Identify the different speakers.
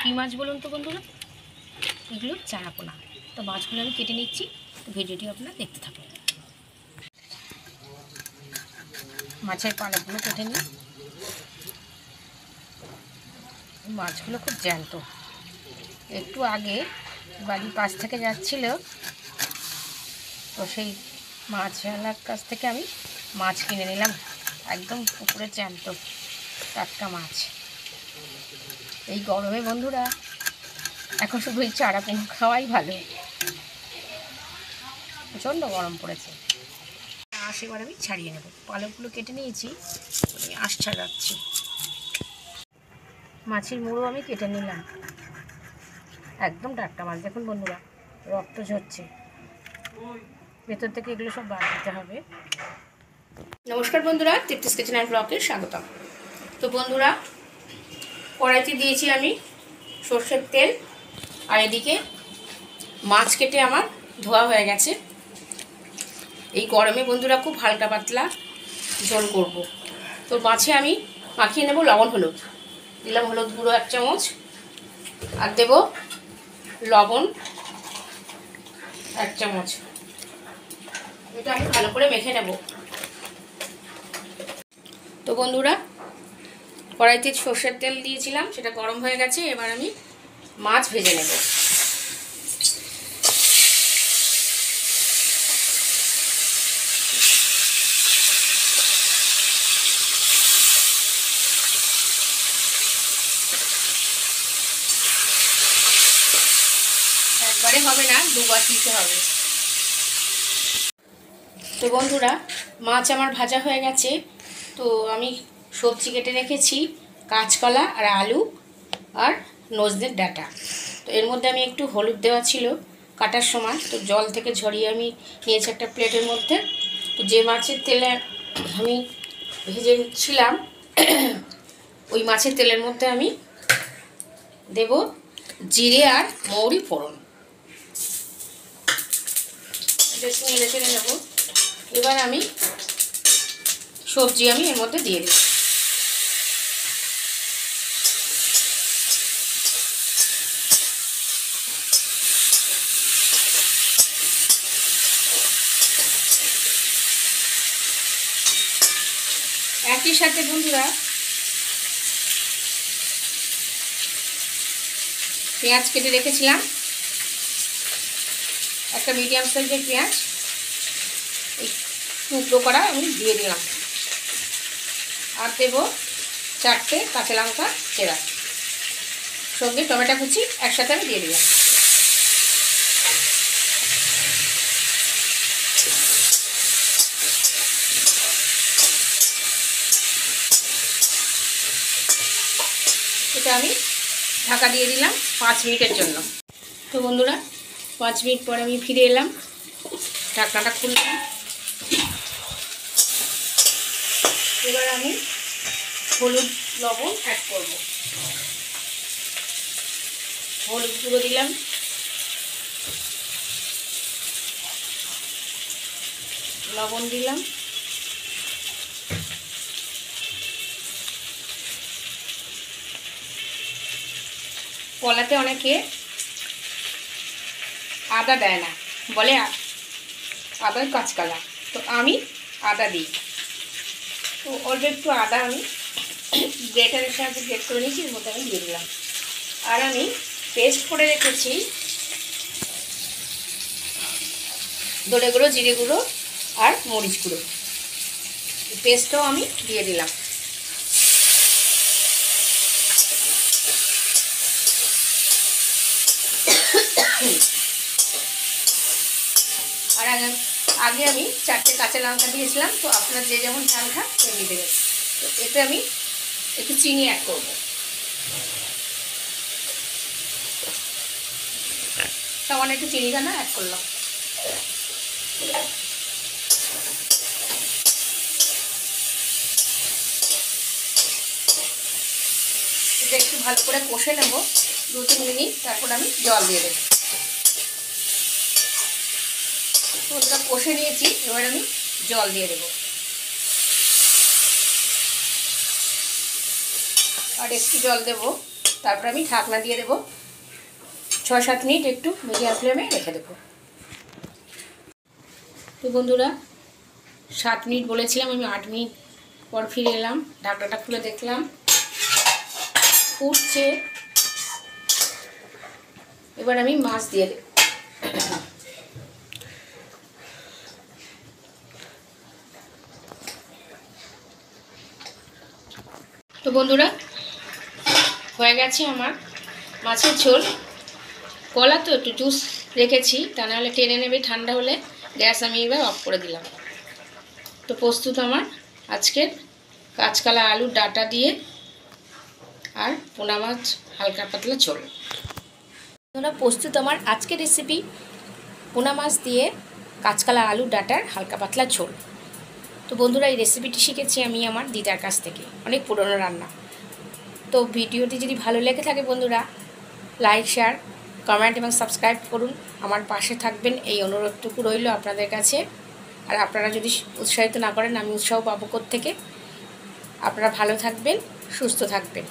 Speaker 1: কী মাছ বলুন তো বন্ধুরা? এগুলো চারাপোনা। তো মাছগুলো আমি কেটে নিচ্ছি, ভিডিওটি আপনারা দেখতে থাকুন। মাছের পালাগুলো কেটে নিই। মাছগুলো খুব জ্যান্ত। একটু আগে বাড়ির পাশ থেকে যাচ্ছিল, তো সেই মাছওয়ালার কাছ থেকে আমি মাছ কিনে নিলাম। একদম পুকুরে জ্যান্ত টাটকা মাছ। এই গরমে বন্ধুরা এখন শুধু এই চারাপোনা খাওয়াই ভালো। প্রচণ্ড গরম পড়েছে। আঁশ এবার আমি ছাড়িয়ে নেব। পালকগুলো কেটে নিয়েছি, আমি আঁশ ছাড়াচ্ছি। মাছের মুড়ো আমি কেটে নিলাম। একদম টাটকা মাছ। দেখুন বন্ধুরা, রক্ত ঝরছে, ভেতর থেকে এগুলো সব বাদ দিতে হবে। নমস্কার বন্ধুরা, তৃপ্তিস কিচেন অ্যান্ড ব্লগে স্বাগতম। তো বন্ধুরা, কড়াইতে দিয়েছি আমি সর্ষের তেল, আর এদিকে মাছ কেটে আমার ধোয়া হয়ে গেছে। এই গরমে বন্ধুরা খুব হালকা পাতলা ঝোল করব। তো মাছে আমি মাখিয়ে নেব লবণ হলুদ। দিলাম হলুদ গুঁড়ো 1 চামচ, আর দেব লবণ 1 চামচ। এটা আমি ভালো করে মেখে নেব। তো বন্ধুরা, কড়াইতে সর্ষের তেল দিয়েছিলাম, সেটা গরম হয়ে গেছে। এবার আমি মাছ ভেজে নেব। একবারে হবে না, দুবার দিতে হবে। তো বন্ধুরা, মাছ আমার ভাজা হয়ে গেছে। তো আমি সবজি কেটে রেখেছি, কাঁচকলা আর আলু আর নজনের ডাঁটা। তো এর মধ্যে আমি একটু হলুদ দেওয়া ছিল কাটার সময়, তো জল থেকে ঝরিয়ে আমি নিয়েছি একটা প্লেটের মধ্যে। তো যে মাছের তেলে আমি ভেজে ছিলাম, ওই মাছের তেলের মধ্যে আমি দেব জিরে আর মৌরি ফোড়ন। এটা নেড়ে চেড়ে নেব। এবার আমি সবজি এর মধ্যে দিয়ে দিই। একই সাথে বন্ধুরা পেঁয়াজ কেটে রেখেছিলাম, একটা মিডিয়াম সাইজের পেঁয়াজ এই টুকরো করা আমি দিয়ে দিলাম, আর দেব 4টে কাঁচা লঙ্কা চেরা, সঙ্গে টমেটো কুচি একসাথে আমি দিয়ে দিলাম। এটা আমি ঢাকা দিয়ে দিলাম 5 মিনিটের জন্য। তো বন্ধুরা, 5 মিনিট পরে আমি ফিরে এলাম, ঢাকনাটা খুললাম। এবার আমি হলুদ লবণ অ্যাড করব। হলুদ গুঁড়ো দিলাম, লবণ দিলাম, কলাতে অনেকে আদা দেয় না, বলে আদার কাঁচকলা, তো আমি আদা দিই। তো অল্প একটু আদা আমি গ্রেটারের সাহায্যে গ্রেট করে নিয়েছি, এর মধ্যে আমি দিয়ে দিলাম। আর আমি পেস্ট করে রেখেছি ধনে গুঁড়ো, জিরে গুঁড়ো আর মরিচ গুঁড়ো, পেস্টটাও আমি দিয়ে দিলাম। আর আগে আমি 4টে কাঁচা লঙ্কা দিয়েছিলাম, তো আপনার যে যেমন ঝাল খান তেমনি দেবেন। তো এতে আমি একটু চিনি অ্যাড করবো, সামান্য একটু চিনি দানা অ্যাড করলাম। এটা একটু ভালো করে কষে নেব 2-3 মিনিট, তারপর আমি জল দিয়ে দেবো। ওটা কষে নিয়েছি, এবার আমি জল দিয়ে দেবো। আর একটু জল দেব, তারপর আমি ঢাকনা দিয়ে দেবো। 6-7 মিনিট একটু মিডিয়াম ফ্লেমে রেখে দেবো। তো বন্ধুরা 7 মিনিট বলেছিলাম, আমি 8 মিনিট পর ফিরে এলাম। ঢাকনাটা খুলে দেখলাম ফুটছে। এবার আমি মাছ দিয়ে দেব। তো বন্ধুরা হয়ে গেছে আমার মাছের ঝোল। কলা তো একটু জুস রেখেছি, তা নাহলে টেনে নেবে, ঠান্ডা হলে গ্যাস আমি এবার অফ করে দিলাম। তো প্রস্তুত আমার আজকের কাঁচকলা আলুর ডাঁটা দিয়ে আর পোনা মাছ হালকা পাতলা ঝোল। বন্ধুরা প্রস্তুত আমার আজকের রেসিপি পোনা মাছ দিয়ে কাঁচকলা আলুর ডাঁটার হালকা পাতলা ঝোল। তো বন্ধুরা এই রেসিপিটি শিখেছি আমি আমার দিদার কাছ থেকে, অনেক পুরনো রান্না। তো ভিডিওটি যদি ভালো লেগে থাকে বন্ধুরা লাইক, শেয়ার, কমেন্ট এবং সাবস্ক্রাইব করুন। আমার পাশে থাকবেন এই অনুরোধটুকু রইল আপনাদের কাছে। আর আপনারা যদি উৎসাহিত না করেন আমি উৎসাহ পাবো কোত্থেকে। আপনারা ভালো থাকবেন, সুস্থ থাকবেন।